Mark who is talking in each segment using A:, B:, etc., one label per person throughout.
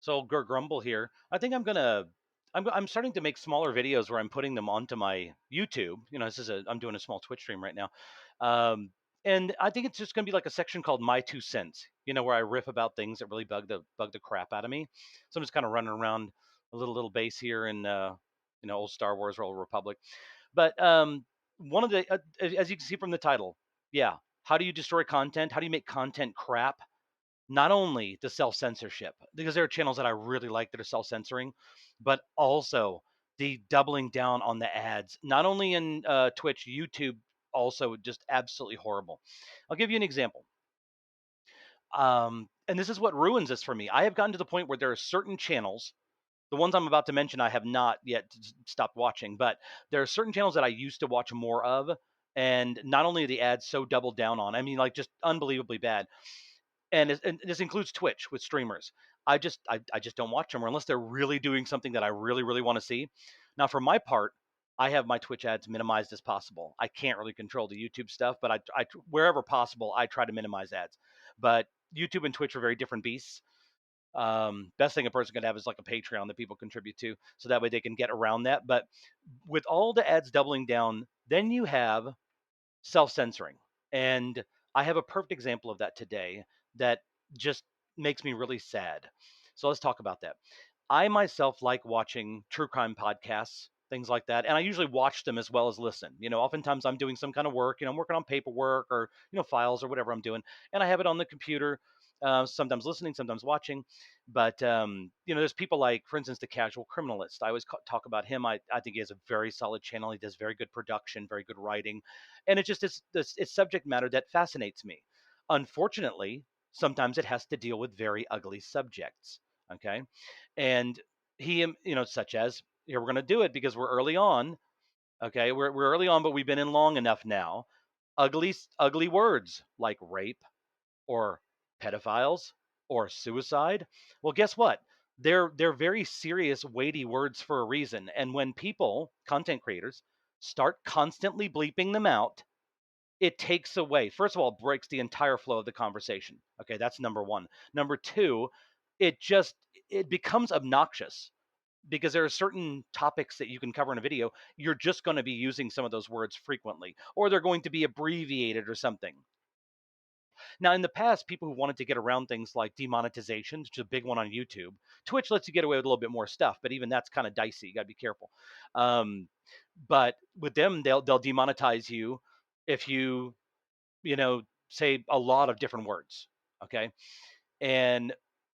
A: So Grumble here. I think I'm starting to make smaller videos where I'm putting them onto my YouTube. I'm doing a small Twitch stream right now, um, and I think it's just gonna be like a section called My Two Cents. Where I riff about things that really bug the crap out of me. So I'm just kind of running around a little base here in old Star Wars or Old Republic. But one of the as you can see from the title, yeah. How do you destroy content? How do you make content crap? Not only the self-censorship, because there are channels that I really like that are self-censoring, but also the doubling down on the ads, not only in Twitch, YouTube, also just absolutely horrible. I'll give you an example. And this is what ruins this for me. I have gotten to the point where there are certain channels, the ones I'm about to mention, I have not yet stopped watching, but there are certain channels that I used to watch more of. And not only are the ads so doubled down on, I mean, like just unbelievably bad, and this includes Twitch with streamers. I just don't watch them, or unless they're really doing something that I really want to see. Now, for my part, I have my Twitch ads minimized as possible. I can't really control the YouTube stuff, but I wherever possible I try to minimize ads. But YouTube and Twitch are very different beasts. Best thing a person could have is like a Patreon that people contribute to, so that way they can get around that. But with all the ads doubling down, then you have self-censoring. And I have a perfect example of that today that just makes me really sad. So let's talk about that. I myself like watching true crime podcasts, things like that, and I usually watch them as well as listen. Oftentimes I'm doing some kind of work, I'm working on paperwork or, files or whatever I'm doing, and I have it on the computer, sometimes listening, sometimes watching. But there's people like, for instance, the Casual Criminalist. I always talk about him. I think he has a very solid channel. He does very good production, very good writing, and it's subject matter that fascinates me. Unfortunately, sometimes it has to deal with very ugly subjects. Okay, and such as, here, we're going to do it because we're early on. Okay, we're early on, but we've been in long enough now. Ugly words like rape or pedophiles or suicide. Well, guess what? They're very serious, weighty words for a reason. And when people, content creators, start constantly bleeping them out, it takes away, first of all, it breaks the entire flow of the conversation. Okay, that's number one. Number two, it becomes obnoxious because there are certain topics that you can cover in a video. You're just going to be using some of those words frequently, or they're going to be abbreviated or something. Now, in the past, people who wanted to get around things like demonetization, which is a big one on YouTube. Twitch lets you get away with a little bit more stuff, but even that's kind of dicey. You got to be careful. Um, but with them, they'll demonetize you if you say a lot of different words. Okay, and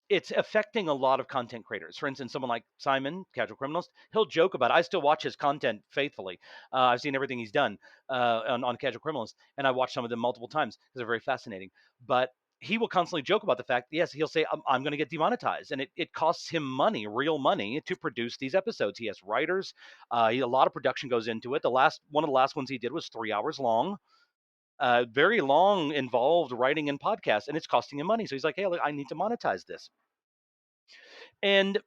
A: it's affecting a lot of content creators. For instance, someone like Simon, Casual Criminalist, he'll joke about it. I still watch his content faithfully. I've seen everything he's done on Casual Criminalist, and I watch some of them multiple times because they're very fascinating. But he will constantly joke about the fact, yes, he'll say, I'm going to get demonetized. And it costs him money, real money, to produce these episodes. He has writers. A lot of production goes into it. One of the last ones he did was 3 hours long, very long, involved writing and podcasts, and it's costing him money. So he's like, hey, look, I need to monetize this. And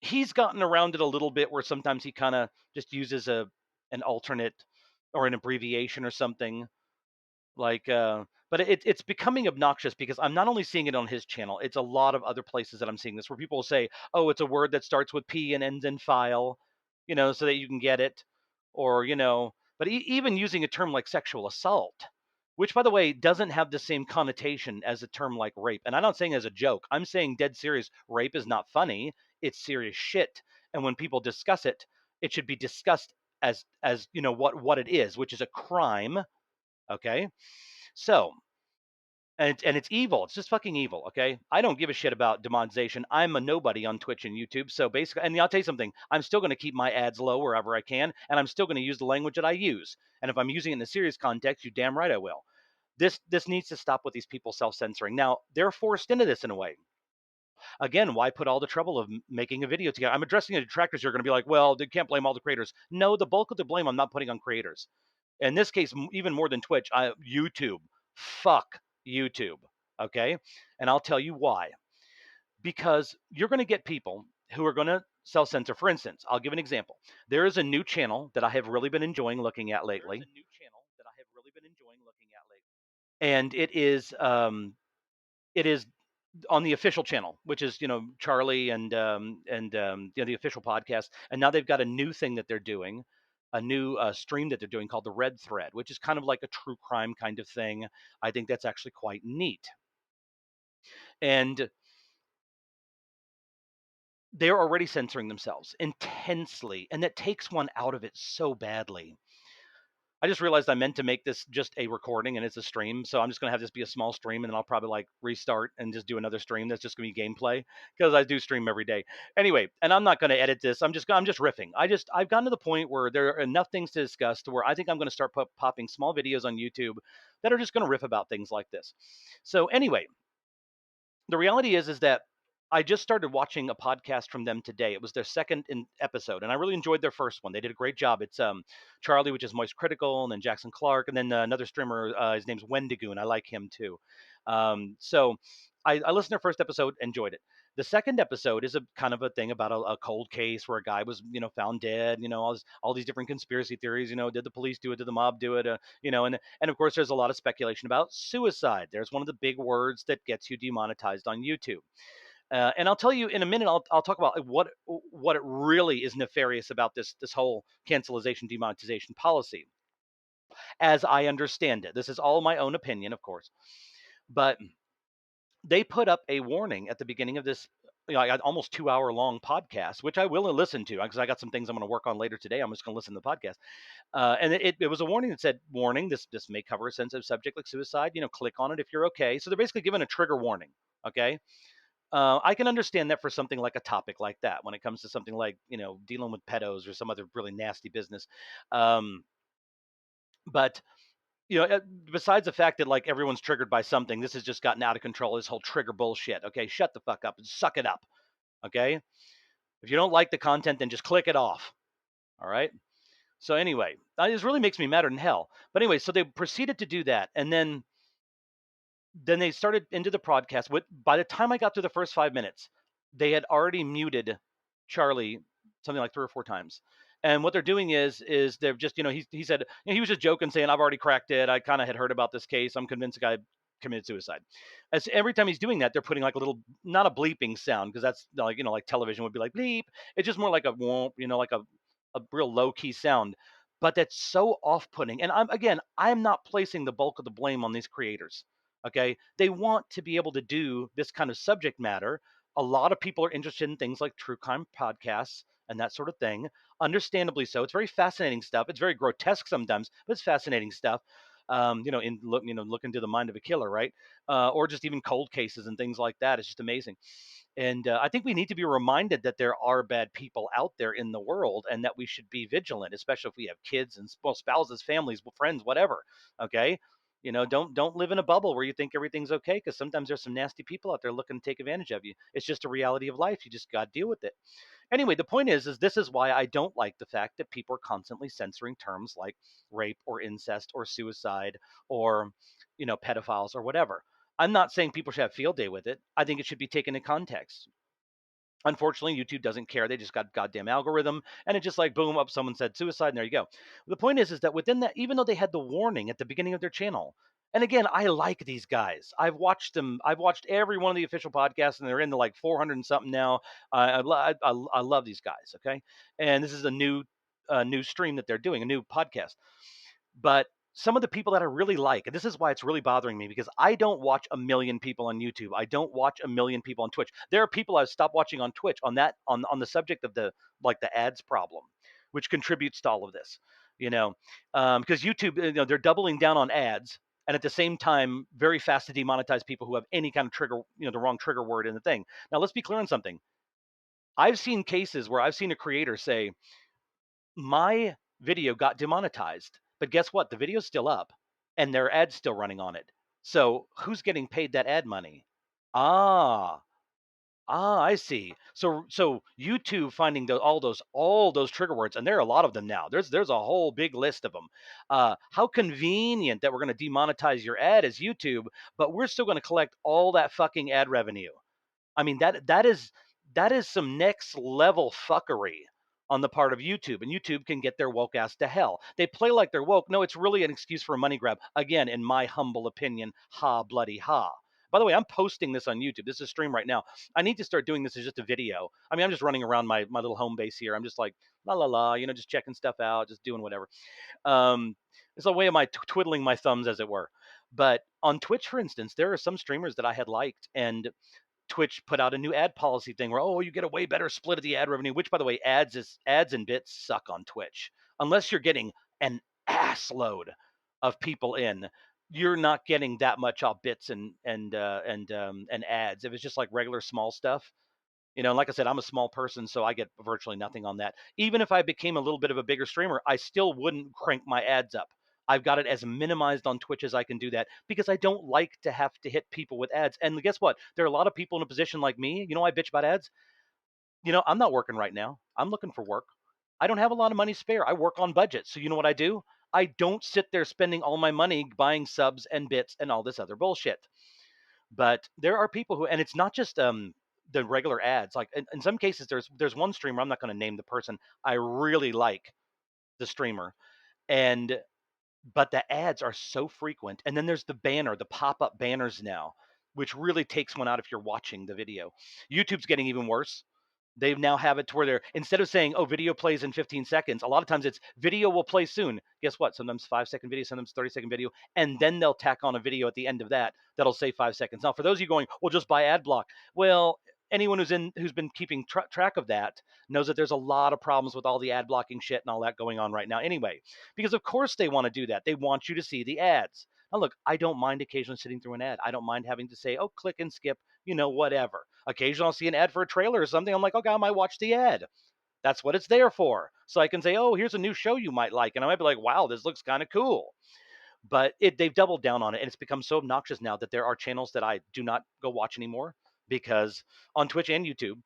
A: he's gotten around it a little bit where sometimes he kind of just uses an alternate or an abbreviation or something like, but it's becoming obnoxious because I'm not only seeing it on his channel, it's a lot of other places that I'm seeing this, where people will say, oh, it's a word that starts with P and ends in file, so that you can get it. Or, but even using a term like sexual assault, which, by the way, doesn't have the same connotation as a term like rape. And I'm not saying as a joke, I'm saying dead serious. Rape is not funny, it's serious shit. And when people discuss it, it should be discussed as what it is, which is a crime. Okay, so, and it's evil. It's just fucking evil. Okay, I don't give a shit about demonetization. I'm a nobody on Twitch and YouTube. So basically, and I'll tell you something. I'm still going to keep my ads low wherever I can, and I'm still going to use the language that I use. And if I'm using it in a serious context, you damn right I will. This needs to stop with these people self-censoring. Now they're forced into this in a way. Again, why put all the trouble of making a video together? I'm addressing the detractors who are going to be like, well, they can't blame all the creators. No, the bulk of the blame I'm not putting on creators. In this case, even more than Twitch, YouTube. Fuck YouTube. Okay. And I'll tell you why. Because you're going to get people who are going to self censor. For instance, I'll give an example. There is a new channel that I have really been enjoying looking at lately. And it is on the official channel, which is Charlie and the official podcast. And now they've got a new thing that they're doing, a new stream that they're doing called the Red Thread, which is kind of like a true crime kind of thing. I think that's actually quite neat. And they're already censoring themselves intensely, and that takes one out of it so badly. I just realized I meant to make this just a recording and it's a stream. So I'm just going to have this be a small stream, and then I'll probably like restart and just do another stream that's just going to be gameplay, because I do stream every day. Anyway, and I'm not going to edit this. I'm just riffing. I've gotten to the point where there are enough things to discuss to where I think I'm going to start popping small videos on YouTube that are just going to riff about things like this. So anyway, the reality is that I just started watching a podcast from them today. It was their second episode, and I really enjoyed their first one. They did a great job. It's Charlie, which is Moist Critical, and then Jackson Clark, and then another streamer. His name's Wendigo, and I like him too. So I listened to their first episode, enjoyed it. The second episode is a kind of a thing about a cold case where a guy was, found dead. All these different conspiracy theories. Did the police do it? Did the mob do it? And of course, there's a lot of speculation about suicide. There's one of the big words that gets you demonetized on YouTube. And I'll tell you in a minute. I'll talk about what it really is nefarious about this whole cancelization demonetization policy, as I understand it. This is all my own opinion, of course, but they put up a warning at the beginning of this. I got almost 2 hour long podcast, which I will listen to because I got some things I'm going to work on later today. I'm just going to listen to the podcast. And it was a warning that said, "Warning: this may cover a sensitive subject like suicide. Click on it if you're okay." So they're basically giving a trigger warning. Okay. I can understand that for something like a topic like that, when it comes to something like dealing with pedos or some other really nasty business. Um, but besides the fact that like everyone's triggered by something, this has just gotten out of control. This whole trigger bullshit. Okay, shut the fuck up and suck it up. Okay, if you don't like the content, then just click it off. All right. So anyway, this really makes me madder than hell. But anyway, so they proceeded to do that, and then they started into the podcast. By the time I got through the first 5 minutes, they had already muted Charlie something like 3 or 4 times. And what they're doing is they're just he said he was just joking, saying, "I've already cracked it. I kind of had heard about this case. I'm convinced the guy committed suicide." As every time he's doing that, they're putting like a little, not a bleeping sound, because that's like like television would be like bleep. It's just more like a womp, like a real low key sound. But that's so off putting. And I'm not placing the bulk of the blame on these creators. Okay. They want to be able to do this kind of subject matter. A lot of people are interested in things like true crime podcasts and that sort of thing. Understandably so. It's very fascinating stuff. It's very grotesque sometimes, but it's fascinating stuff. Look into the mind of a killer, right? Or just even cold cases and things like that. It's just amazing. And I think we need to be reminded that there are bad people out there in the world, and that we should be vigilant, especially if we have kids and spouses, families, friends, whatever. Okay. Don't live in a bubble where you think everything's okay, because sometimes there's some nasty people out there looking to take advantage of you. It's just a reality of life. You just got to deal with it. Anyway, the point is this is why I don't like the fact that people are constantly censoring terms like rape or incest or suicide or, pedophiles or whatever. I'm not saying people should have field day with it. I think it should be taken in context. Unfortunately, YouTube doesn't care. They just got goddamn algorithm, and it's just like boom, up someone said suicide, and there you go. The point is that within that, even though they had the warning at the beginning of their channel, and again, I like these guys. I've watched them. I've watched every one of the official podcasts, and they're into like 400 and something now. I love these guys. Okay, and this is a new stream that they're doing, a new podcast. But some of the people that I really like, and this is why it's really bothering me, because I don't watch a million people on YouTube. I don't watch a million people on Twitch. There are people I've stopped watching on Twitch on the subject of the ads problem, which contributes to all of this. Because YouTube, they're doubling down on ads, and at the same time, very fast to demonetize people who have any kind of trigger, the wrong trigger word in the thing. Now, let's be clear on something. I've seen cases where I've seen a creator say, my video got demonetized, but guess what? The video's still up and their ad's still running on it. So who's getting paid that ad money? Ah, I see. So YouTube finding all those trigger words, and there are a lot of them now. There's a whole big list of them. How convenient that we're going to demonetize your ad as YouTube, but we're still going to collect all that fucking ad revenue. I mean, that is some next level fuckery on the part of YouTube, and YouTube can get their woke ass to hell. They play like they're woke. No, it's really an excuse for a money grab. Again, in my humble opinion, ha bloody ha. By the way, I'm posting this on YouTube. This is a stream right now. I need to start doing this as just a video. I mean, I'm just running around my little home base here. I'm just like la la la, just checking stuff out, just doing whatever. Um, it's a way of my twiddling my thumbs, as it were. But on Twitch, for instance, there are some streamers that I had liked, and Twitch put out a new ad policy thing where, oh, you get a way better split of the ad revenue. Which, by the way, ads and bits suck on Twitch unless you're getting an ass load of people in. You're not getting that much off bits and ads. If it's just like regular small stuff, like I said, I'm a small person, so I get virtually nothing on that. Even if I became a little bit of a bigger streamer, I still wouldn't crank my ads up. I've got it as minimized on Twitch as I can do that because I don't like to have to hit people with ads. And guess what? There are a lot of people in a position like me. I bitch about ads. I'm not working right now. I'm looking for work. I don't have a lot of money spare. I work on budget. So you know what I do? I don't sit there spending all my money buying subs and bits and all this other bullshit. But there are people who, and it's not just the regular ads. Like in some cases, there's one streamer. I'm not going to name the person. I really like the streamer, and but the ads are so frequent. And then there's the pop-up banners now, which really takes one out if you're watching the video. YouTube's getting even worse. They now have it to where they're, instead of saying, oh, video plays in 15 seconds, a lot of times it's video will play soon. Guess what? Sometimes 5-second video, sometimes 30-second video, and then they'll tack on a video at the end of that that'll say 5 seconds. Now, for those of you going, well, just buy ad block. Well, anyone who's been keeping track of that knows that there's a lot of problems with all the ad blocking shit and all that going on right now anyway, because of course they want to do that. They want you to see the ads. Now, look, I don't mind occasionally sitting through an ad. I don't mind having to say, oh, click and skip, whatever. Occasionally I'll see an ad for a trailer or something. I'm like, okay, I might watch the ad. That's what it's there for. So I can say, oh, here's a new show you might like. And I might be like, wow, this looks kind of cool. But they've doubled down on it. And it's become so obnoxious now that there are channels that I do not go watch anymore because on Twitch and YouTube,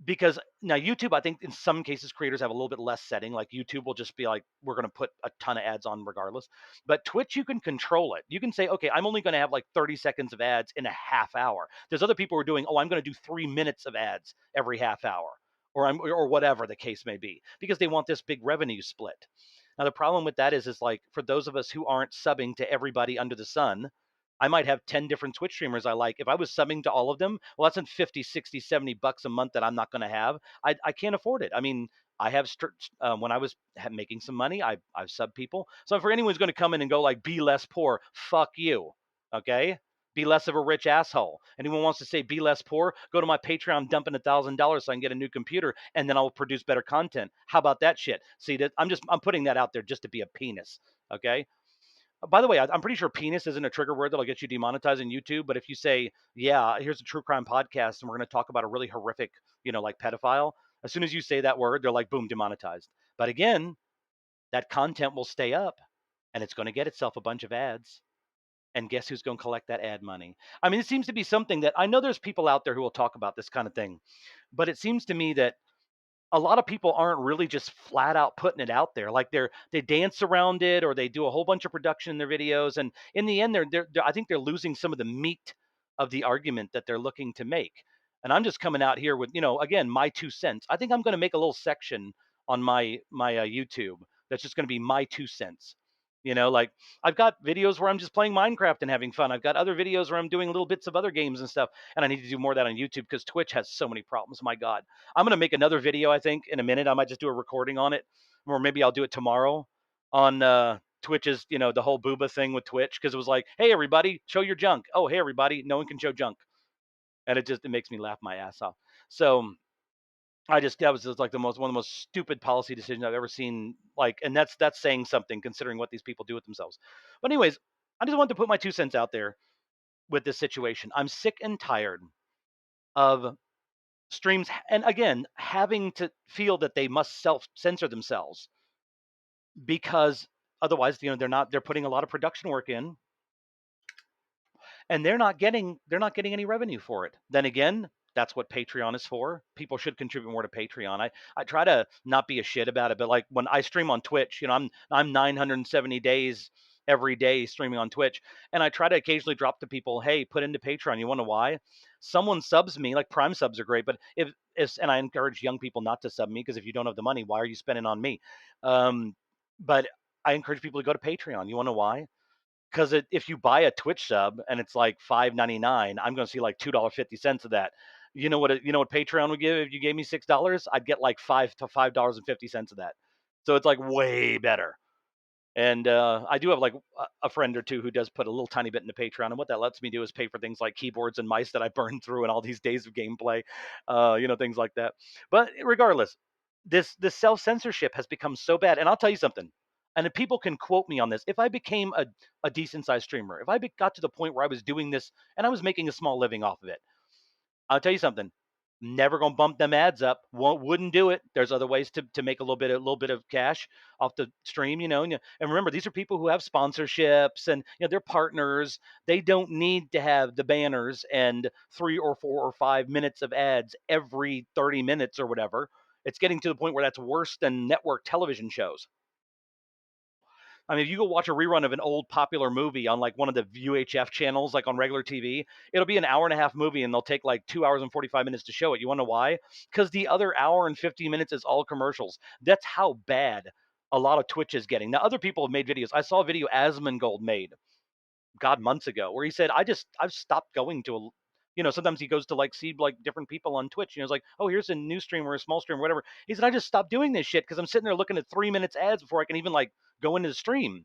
A: because now YouTube, I think in some cases creators have a little bit less setting. Like YouTube will just be like, we're going to put a ton of ads on regardless. But Twitch, you can control it. You can say, okay, I'm only going to have like 30 seconds of ads in a half hour. There's other people who are doing, oh, I'm going to do 3 minutes of ads every half hour, or whatever the case may be, because they want this big revenue split. Now the problem with that is like, for those of us who aren't subbing to everybody under the sun, I might have 10 different Twitch streamers I like. If I was subbing to all of them, well, that's in 50, 60, $70 a month that I'm not going to have. I can't afford it. I mean, I have when I was making some money, I've subbed people. So for anyone who's going to come in and go like, be less poor, fuck you. Okay. Be less of a rich asshole. Anyone wants to say be less poor, go to my Patreon, dump in $1,000 so I can get a new computer, and then I'll produce better content. How about that shit? See, that I'm putting that out there just to be a penis. Okay. By the way, I'm pretty sure penis isn't a trigger word that'll get you demonetized in YouTube. But if you say, yeah, here's a true crime podcast and we're going to talk about a really horrific, like pedophile, as soon as you say that word, they're like, boom, demonetized. But again, that content will stay up and it's going to get itself a bunch of ads. And guess who's going to collect that ad money? I mean, it seems to be something that I know there's people out there who will talk about this kind of thing. But it seems to me that a lot of people aren't really just flat out putting it out there. Like they dance around it or they do a whole bunch of production in their videos, and in the end, I think they're losing some of the meat of the argument that they're looking to make. And I'm just coming out here with, again, my 2 cents. I think I'm going to make a little section on my YouTube that's just going to be my 2 cents. Like I've got videos where I'm just playing Minecraft and having fun. I've got other videos where I'm doing little bits of other games and stuff. And I need to do more of that on YouTube because Twitch has so many problems. My God. I'm going to make another video, I think, in a minute. I might just do a recording on it, or maybe I'll do it tomorrow on Twitch's, the whole booba thing with Twitch, because it was like, hey, everybody, show your junk. Oh, hey, everybody, no one can show junk. And it makes me laugh my ass off. So that was just like one of the most stupid policy decisions I've ever seen. Like, and that's saying something considering what these people do with themselves. But anyways, I just wanted to put my 2 cents out there with this situation. I'm sick and tired of streams, and again, having to feel that they must self-censor themselves because otherwise, they're putting a lot of production work in and they're not getting any revenue for it. Then again, that's what Patreon is for. People should contribute more to Patreon. I try to not be a shit about it, but like when I stream on Twitch, I'm 970 days every day streaming on Twitch, and I try to occasionally drop to people, hey, put into Patreon. You want to know why? Someone subs me, like Prime subs are great, but if and I encourage young people not to sub me because if you don't have the money, why are you spending on me? But I encourage people to go to Patreon. You want to know why? because if you buy a Twitch sub and it's like $5.99, I'm going to see like $2.50 of that. You know what Patreon would give if you gave me $6? I'd get like $5 to $5.50 of that. So it's like way better. And I do have like a friend or two who does put a little tiny bit into Patreon, and what that lets me do is pay for things like keyboards and mice that I burned through and all these days of gameplay, things like that. But regardless, this self censorship has become so bad, and I'll tell you something. And if people can quote me on this, if I became a decent sized streamer, if got to the point where I was doing this and I was making a small living off of it, I'll tell you something. Never gonna bump them ads up. Wouldn't do it. There's other ways to make a little bit of cash off the stream, and remember, these are people who have sponsorships and they're partners. They don't need to have the banners and 3 or 4 or 5 minutes of ads every 30 minutes or whatever. It's getting to the point where that's worse than network television shows. If you go watch a rerun of an old popular movie on like one of the UHF channels, like on regular TV, it'll be an hour and a half movie and they'll take like 2 hours and 45 minutes to show it. You want to know why? Because the other hour and 50 minutes is all commercials. That's how bad a lot of Twitch is getting. Now, other people have made videos. I saw a video Asmongold made, God, months ago, where he said, I've stopped going to sometimes he goes to like see like different people on Twitch. It's like, oh, here's a new streamer, a small streamer, whatever. He said, I just stopped doing this shit because I'm sitting there looking at 3 minutes ads before I can even like go into the stream.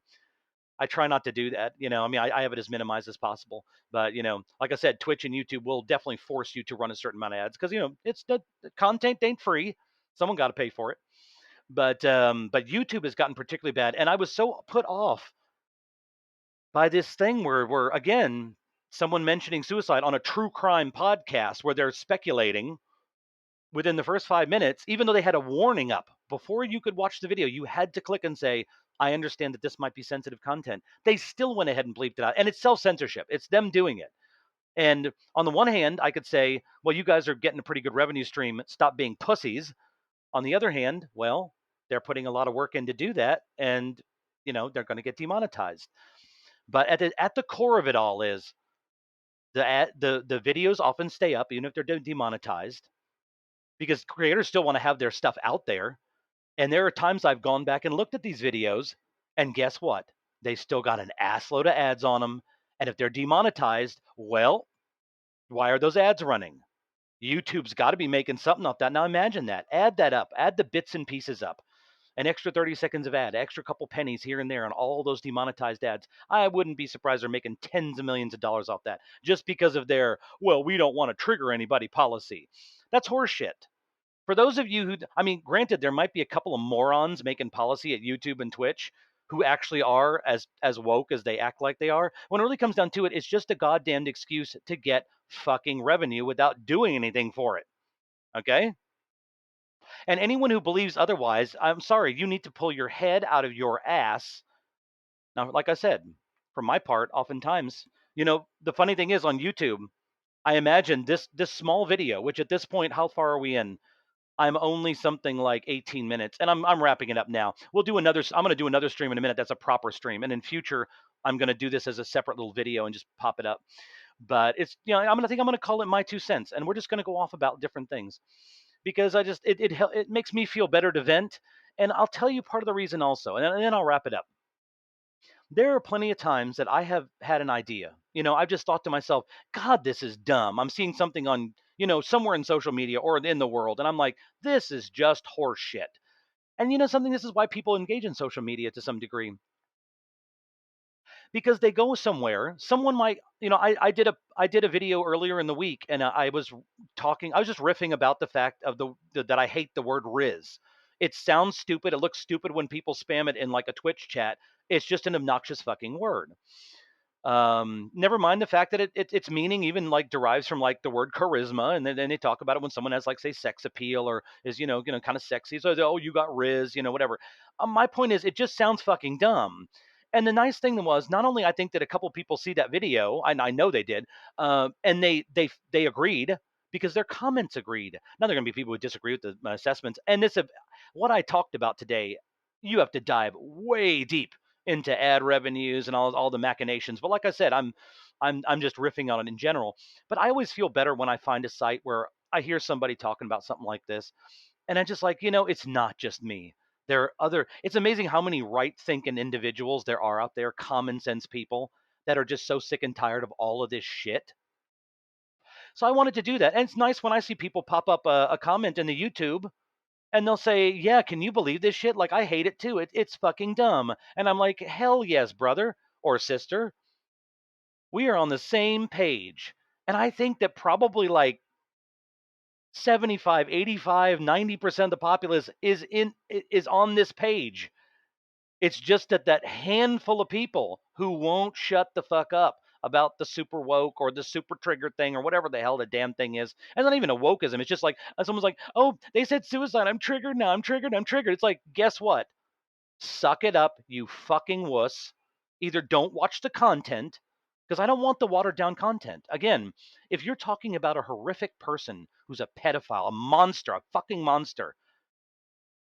A: I try not to do that. I have it as minimized as possible. But like I said, Twitch and YouTube will definitely force you to run a certain amount of ads because it's the content ain't free. Someone got to pay for it. But YouTube has gotten particularly bad, and I was so put off by this thing where again someone mentioning suicide on a true crime podcast where they're speculating within the first 5 minutes, even though they had a warning up before you could watch the video, you had to click and say, I understand that this might be sensitive content. They still went ahead and bleeped it out. And it's self censorship, it's them doing it. And on the one hand, I could say, well, you guys are getting a pretty good revenue stream. Stop being pussies. On the other hand, well, they're putting a lot of work in to do that. And, they're going to get demonetized. But at the core of it all is the videos often stay up, even if they're demonetized, because creators still want to have their stuff out there. And there are times I've gone back and looked at these videos, and guess what? They still got an assload of ads on them. And if they're demonetized, well, why are those ads running? YouTube's got to be making something off that. Now imagine that. Add that up. Add the bits and pieces up. An extra 30 seconds of ad, extra couple pennies here and there on all those demonetized ads. I wouldn't be surprised they're making tens of millions of dollars off that just because of their, well, we don't want to trigger anybody policy. That's horseshit. For those of you granted, there might be a couple of morons making policy at YouTube and Twitch who actually are as woke as they act like they are. When it really comes down to it, it's just a goddamned excuse to get fucking revenue without doing anything for it. Okay? And anyone who believes otherwise, I'm sorry, you need to pull your head out of your ass. Now, like I said, for my part, oftentimes, the funny thing is on YouTube, I imagine this small video, which at this point, how far are we in? I'm only something like 18 minutes, and I'm wrapping it up now. I'm going to do another stream in a minute. That's a proper stream, and in future, I'm going to do this as a separate little video and just pop it up. But it's I'm going to call it my 2 cents, and we're just going to go off about different things because I just it makes me feel better to vent, and I'll tell you part of the reason also, and then I'll wrap it up. There are plenty of times that I have had an idea. I've just thought to myself, God, this is dumb. I'm seeing something on, somewhere in social media or in the world, and I'm like, this is just horse shit. And something, this is why people engage in social media to some degree. Because they go somewhere, someone might, I did a video earlier in the week, and I was just riffing about the fact of that I hate the word Riz. It sounds stupid. It looks stupid when people spam it in like a Twitch chat. It's just an obnoxious fucking word. Never mind the fact that its meaning even like derives from like the word charisma, and then they talk about it when someone has like say sex appeal or is kind of sexy. So oh, you got Riz, whatever. My point is, it just sounds fucking dumb. And the nice thing was, not only I think that a couple people see that video, and I know they did, and they agreed because their comments agreed. Now there are going to be people who disagree with my assessments, and what I talked about today. You have to dive way deep into ad revenues and all the machinations. But like I said, I'm just riffing on it in general. But I always feel better when I find a site where I hear somebody talking about something like this, and I'm just like, it's not just me. There are other it's amazing how many right-thinking individuals there are out there, common sense people that are just so sick and tired of all of this shit. So I wanted to do that. And it's nice when I see people pop up a comment in the YouTube and they'll say, "Yeah, can you believe this shit? Like I hate it too. It's fucking dumb." And I'm like, "Hell yes, brother or sister. We are on the same page." And I think that probably like 75, 85, 90% of the populace is on this page. It's just that that handful of people who won't shut the fuck up about the super woke or the super trigger thing or whatever the hell the damn thing is. And not even a wokeism. It's just like someone's like, "Oh, they said suicide. I'm triggered now. I'm triggered. I'm triggered." It's like, guess what? Suck it up, you fucking wuss. Either don't watch the content, because I don't want the watered down content. Again, if you're talking about a horrific person who's a pedophile, a monster, a fucking monster,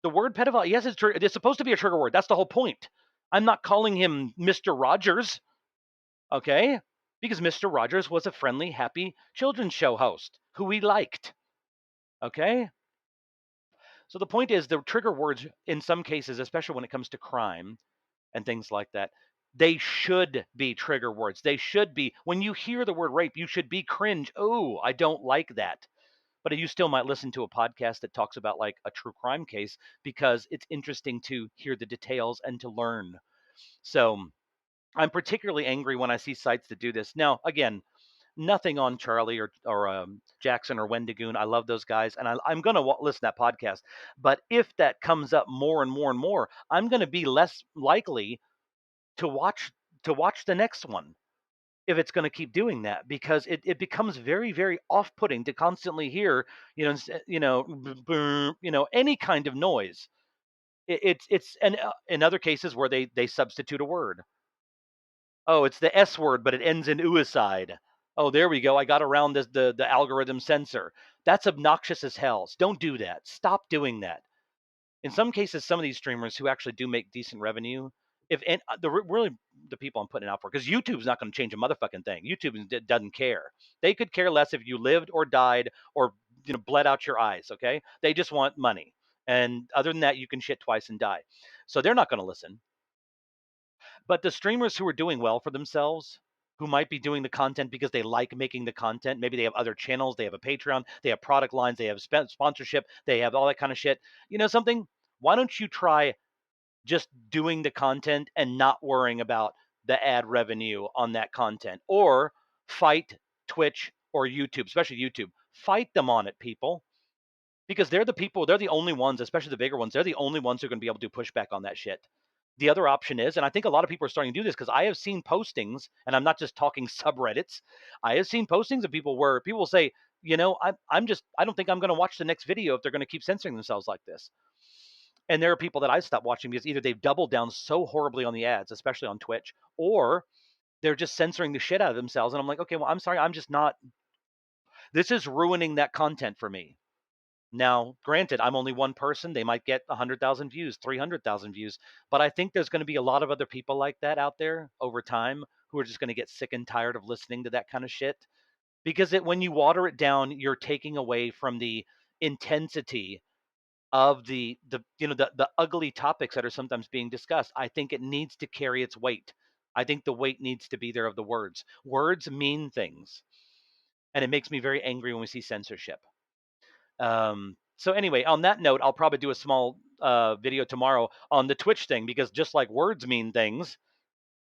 A: the word pedophile, yes, it's supposed to be a trigger word. That's the whole point. I'm not calling him Mr. Rogers, okay? Because Mr. Rogers was a friendly, happy children's show host who we liked, okay? So the point is, the trigger words, in some cases, especially when it comes to crime and things like that, they should be trigger words. They should be, when you hear the word rape, you should be cringe. Oh, I don't like that. But you still might listen to a podcast that talks about like a true crime case because it's interesting to hear the details and to learn. So I'm particularly angry when I see sites that do this. Now, again, nothing on Charlie or Jackson or Wendigoon. I love those guys, and I'm going to listen to that podcast. But if that comes up more and more and more, I'm going to be less likely to watch the next one if it's going to keep doing that because it becomes very, very off-putting to constantly hear, any kind of noise. It's and in other cases where they substitute a word. Oh, it's the S word, but it ends in uicide. Oh, there we go. I got around the algorithm censor. That's obnoxious as hell. So don't do that. Stop doing that. In some cases, some of these streamers who actually do make decent revenue, if and really the people I'm putting it out for, because YouTube's not going to change a motherfucking thing. YouTube doesn't care. They could care less if you lived or died or bled out your eyes. Okay, they just want money. And other than that, you can shit twice and die. So they're not going to listen. But the streamers who are doing well for themselves, who might be doing the content because they like making the content, maybe they have other channels, they have a Patreon, they have product lines, they have sponsorship, they have all that kind of shit. You know something? Why don't you try just doing the content and not worrying about the ad revenue on that content, or fight Twitch or YouTube, especially YouTube. Fight them on it, people, because they're the only ones, especially the bigger ones, they're the only ones who are going to be able to push back on that shit. The other option is, and I think a lot of people are starting to do this because I have seen postings, and I'm not just talking subreddits. I have seen postings of people where people will say, I don't think I'm going to watch the next video if they're going to keep censoring themselves like this. And there are people that I stopped watching because either they've doubled down so horribly on the ads, especially on Twitch, or they're just censoring the shit out of themselves. And I'm like, okay, well, I'm sorry, I'm just not. This is ruining that content for me. Now, granted, I'm only one person. They might get 100,000 views, 300,000 views, but I think there's going to be a lot of other people like that out there over time who are just going to get sick and tired of listening to that kind of shit. Because when you water it down, you're taking away from the intensity of the ugly topics that are sometimes being discussed. I think it needs to carry its weight. I think the weight needs to be there of the words. Words mean things, and it makes me very angry when we see censorship. So anyway, on that note, I'll probably do a small video tomorrow on the Twitch thing because just like words mean things,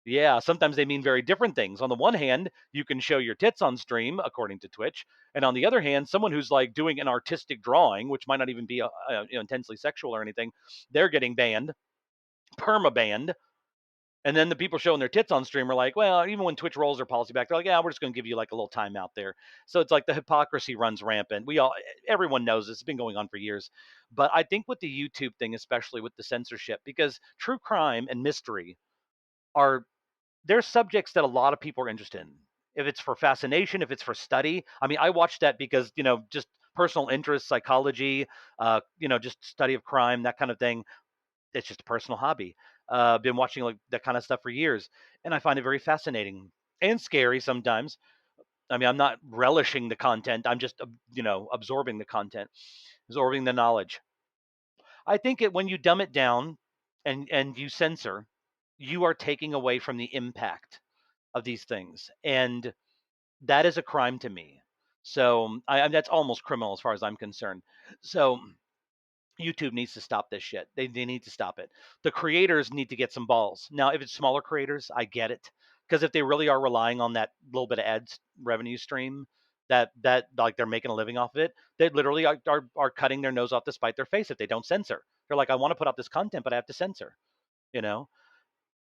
A: yeah, sometimes they mean very different things. On the one hand, you can show your tits on stream, according to Twitch, and on the other hand, someone who's like doing an artistic drawing, which might not even be intensely sexual or anything, they're getting banned, perma banned. And then the people showing their tits on stream are like, well, even when Twitch rolls their policy back, they're like, yeah, we're just going to give you like a little time out there. So it's like the hypocrisy runs rampant. Everyone knows this. It's been going on for years. But I think with the YouTube thing, especially with the censorship, because true crime and mystery are they're subjects that a lot of people are interested in. If it's for fascination, if it's for study. I mean, I watched that because, just personal interest, psychology, just study of crime, that kind of thing. It's just a personal hobby. Been watching like that kind of stuff for years, and I find it very fascinating and scary sometimes. I mean, I'm not relishing the content. I'm just, absorbing the content, absorbing the knowledge. I think when you dumb it down and you censor, you are taking away from the impact of these things, and that is a crime to me. So that's almost criminal as far as I'm concerned. So YouTube needs to stop this shit. They need to stop it. The creators need to get some balls. Now, if it's smaller creators, I get it. Because if they really are relying on that little bit of ads revenue stream, that like they're making a living off of it, they literally are cutting their nose off to spite their face if they don't censor. They're like, I want to put out this content, but I have to censor. You know,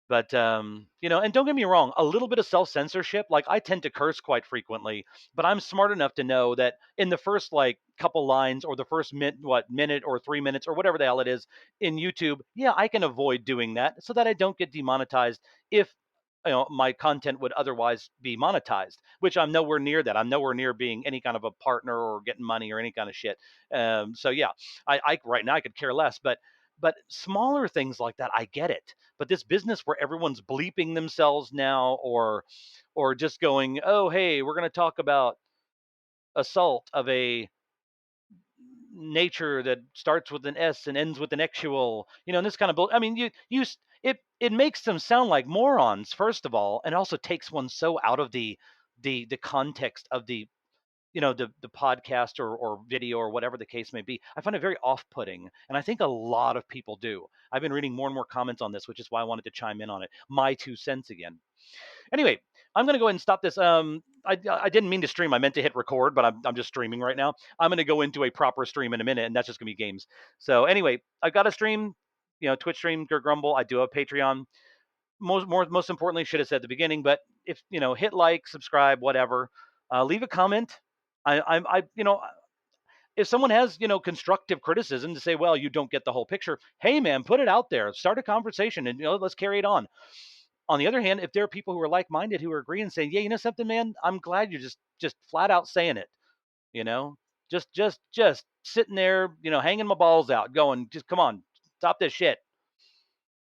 A: but and don't get me wrong, a little bit of self-censorship, like I tend to curse quite frequently, but I'm smart enough to know that in the first like couple lines or the first minute or 3 minutes or whatever the hell it is in YouTube, yeah, I can avoid doing that so that I don't get demonetized if my content would otherwise be monetized, which I'm nowhere near that. I'm nowhere near being any kind of a partner or getting money or any kind of shit. So yeah, I right now I could care less, but smaller things like that, I get it. But this business where everyone's bleeping themselves now, or just going, oh hey, we're going to talk about assault of a nature that starts with an S and ends with an actual, and this kind of I mean, it makes them sound like morons, first of all, and also takes one so out of the context of the podcast or video or whatever the case may be. I find it very off-putting, and I think a lot of people do. I've been reading more and more comments on this, which is why I wanted to chime in on it. My 2 cents again. Anyway, I'm gonna go ahead and stop this. I didn't mean to stream. I meant to hit record, but I'm just streaming right now. I'm gonna go into a proper stream in a minute, and that's just gonna be games. So anyway, I've got a stream. Twitch stream, Gert Grumble. I do have Patreon. Most importantly, should have said at the beginning, but if hit like, subscribe, whatever. Leave a comment. If someone has constructive criticism to say, well, you don't get the whole picture, hey man, put it out there, start a conversation, and let's carry it on the other hand, if there are people who are like-minded who are agreeing and saying, yeah, you know something, man, I'm glad you're just flat out saying it, you know just sitting there, hanging my balls out, going, just come on, stop this shit.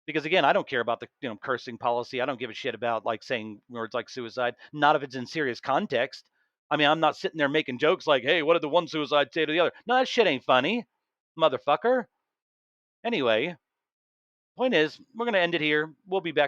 A: Because again, I don't care about the cursing policy. I don't give a shit about like saying words like suicide, not if it's in serious context. I mean, I'm not sitting there making jokes like, hey, what did the one suicide say to the other? No, that shit ain't funny, motherfucker. Anyway, point is, we're going to end it here. We'll be back